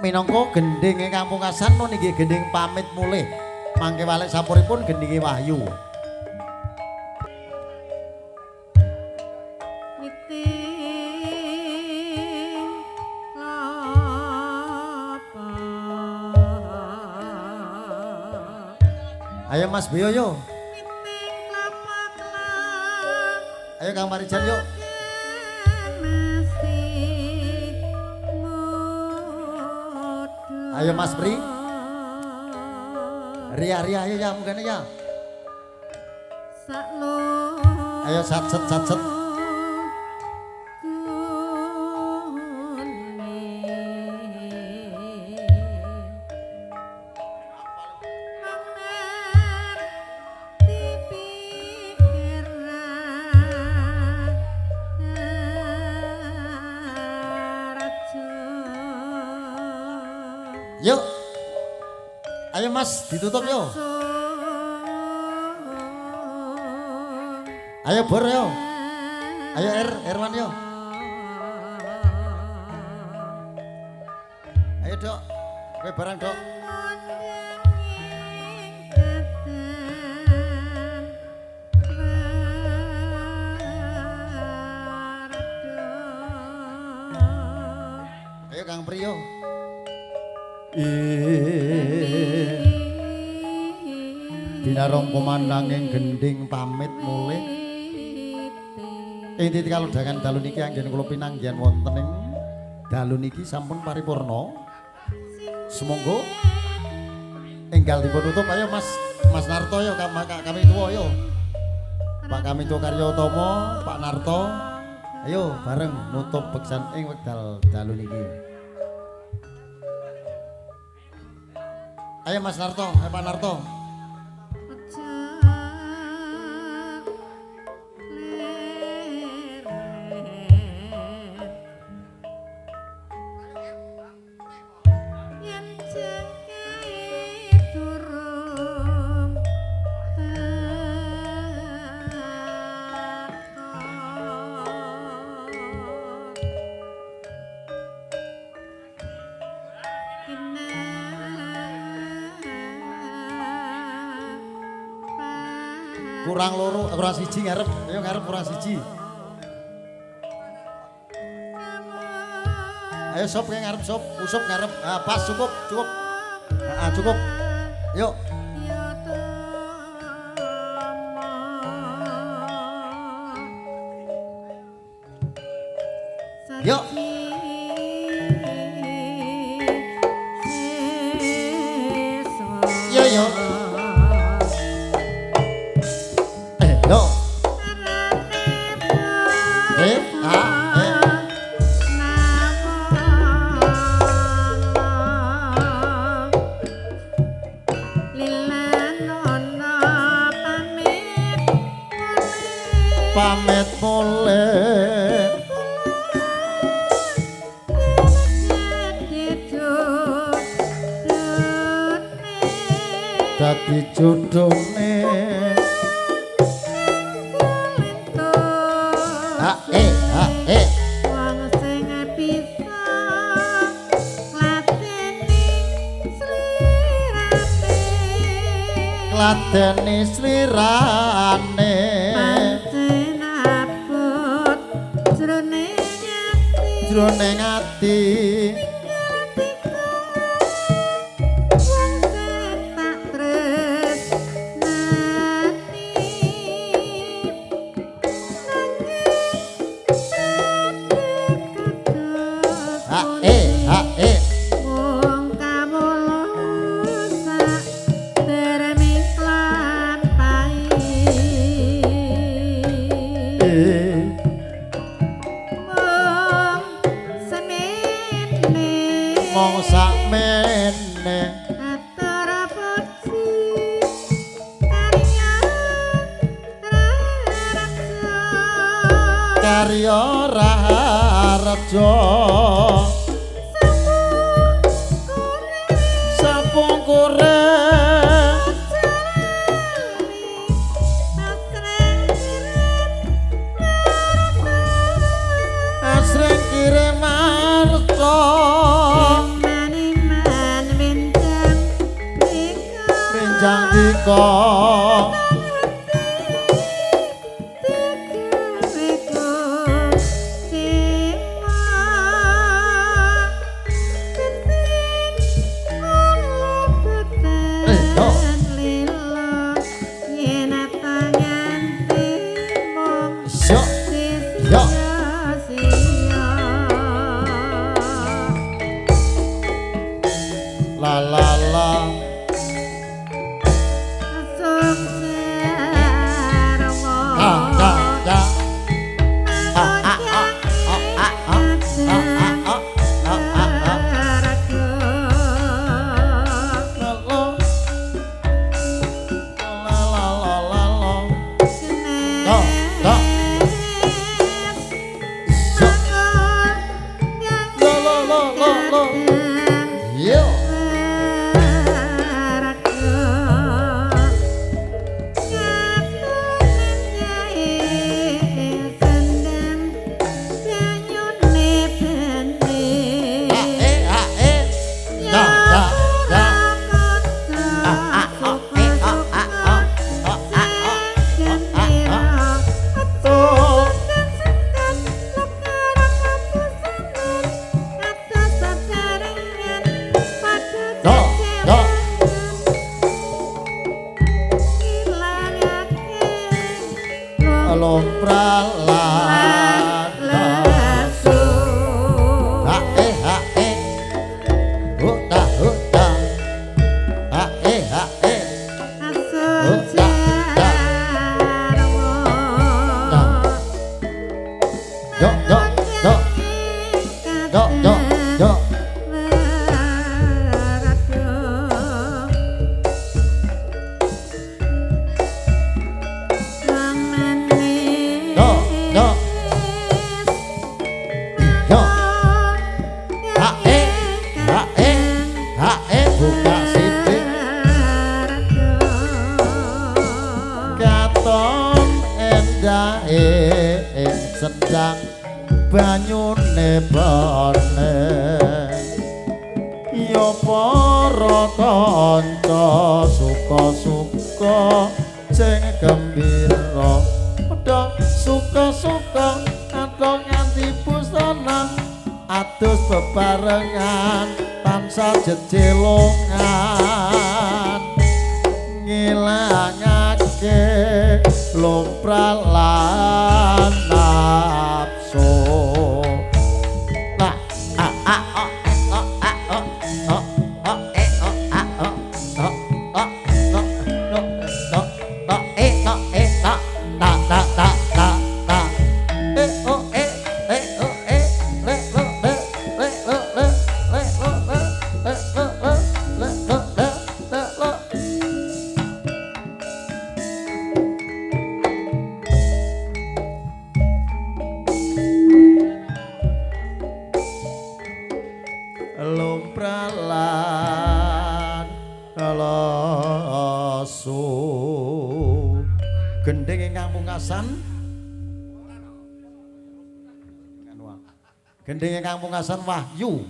minangka gending ingkang pungkasan niki gending pamit mulih. Mangke walik sampuripun gendinge Wahyu. Ayo Mas Bio yo. Ayo Kang Marijan yuk. Ayo Mas Pri. Ria ayo ya mungkin ya. Ayo satset. Yuk. Ayo Mas ditutup yuk. Ayo Bor yo. Ayo Erwan yo. Ayo Dok. Kowe barang Dok. Ayo Kang Priyo. Binarong pemandanging gending pamit mulih ing titik kalodhangan dalu niki anggen kula pinanggihan wonten ing dalu niki sampun paripurna. Sumangga enggal dipun tutup. Ayo Mas Narto yo kami tuwa yo. Pak kami tuwa Karya Utama, Pak Narto. Ayo bareng nutup beksan ing wekdal dalu niki. Ayo Mas Narto, Pak Narto. Kurang loro, kurang siji ngarep. Ayo ngarep kurang siji. Ayo sop kayak ngarep sop, usup ngarep. Ah, pas cukup. Cukup. Yuk. Yuk. Yo. Yo. Pamit mulih dadi judune wong sing bisa ngladeni slirane pancen abot jroning ati mong sakmene antara puji karya raharja sampung kore asring kirim arca suka la la la sedang banyune bone ya para kanca suka-suka sing gembira padha suka-suka atau nganti busana atus bebarengan tansah jejelongan ngilangake lumpralan nafsu lumpralan lasu gendeng ingkang pungkasan gendeng ingkang pungkasan Wahyu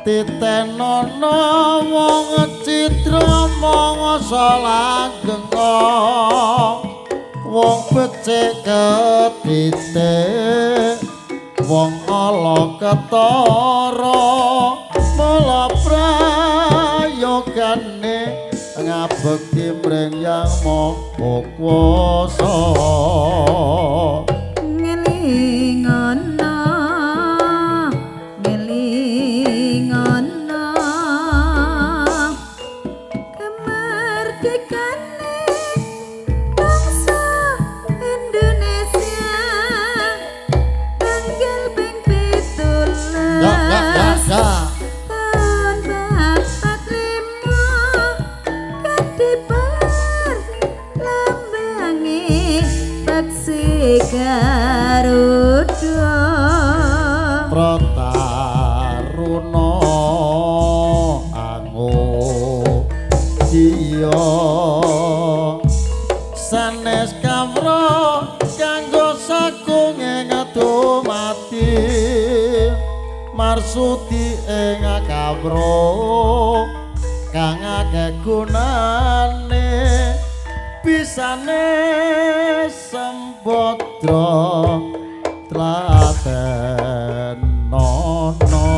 titenono wong citra mangsa langgeng wong becik ketitik wong ala ketara mula prayogane ngabekti mring Yang Maha Kuwasa ngelingono ngelingono kemerdekane bangsa Indonesia tanggal ping 17 tahun 45 kadibar lambange peksi Garuda Prataruna Angodia sanes kawra kanggo sagunge ngadumati marsudi ing kawra kang akeh gunane bisane sembadra tlaten nono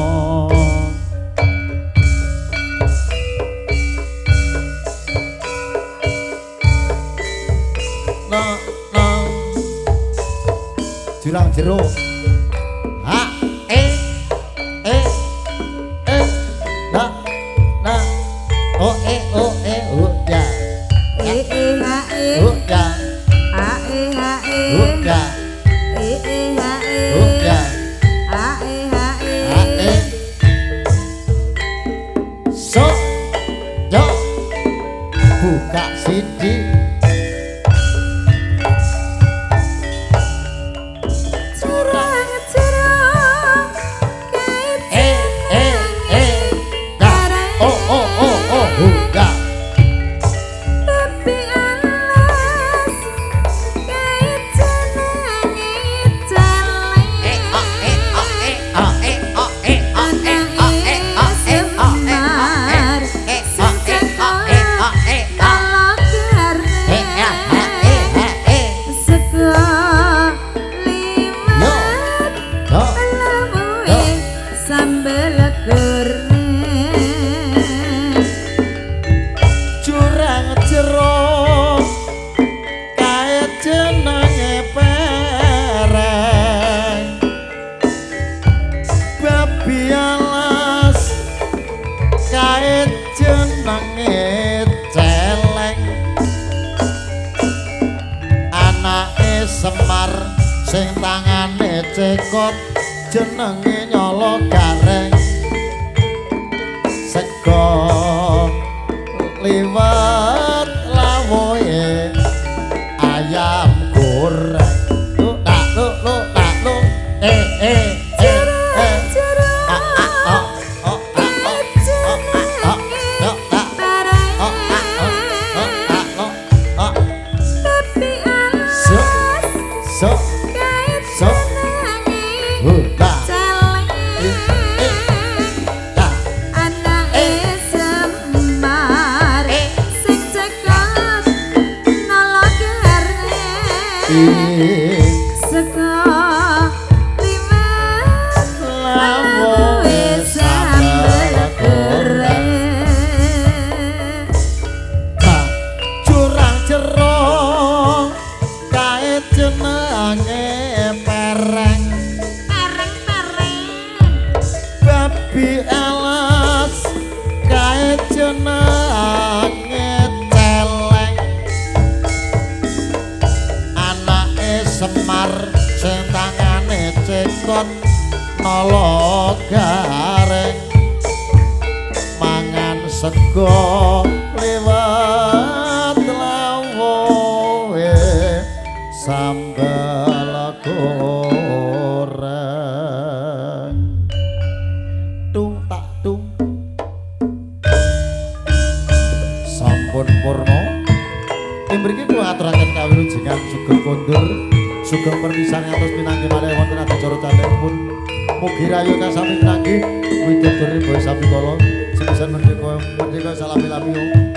no jurang jero ha na oh ya ya ya so yo buka sidik Semar sing tangane cekot jenenge nyala gareng sego liwat lawuhe ayam goreng lu Semar sing tangane cekot nala gareng mangan sego liwat lawuhe sambal goreng tung tak tung sampun purna mriki kula aturaken kawilujengan sugeng kondur sugeng perpisahan atus pinanggi malih wonten acara candhipun mugi rayo kasami pinanggi widodari boyo sami kala sepisan merdeka salami-lami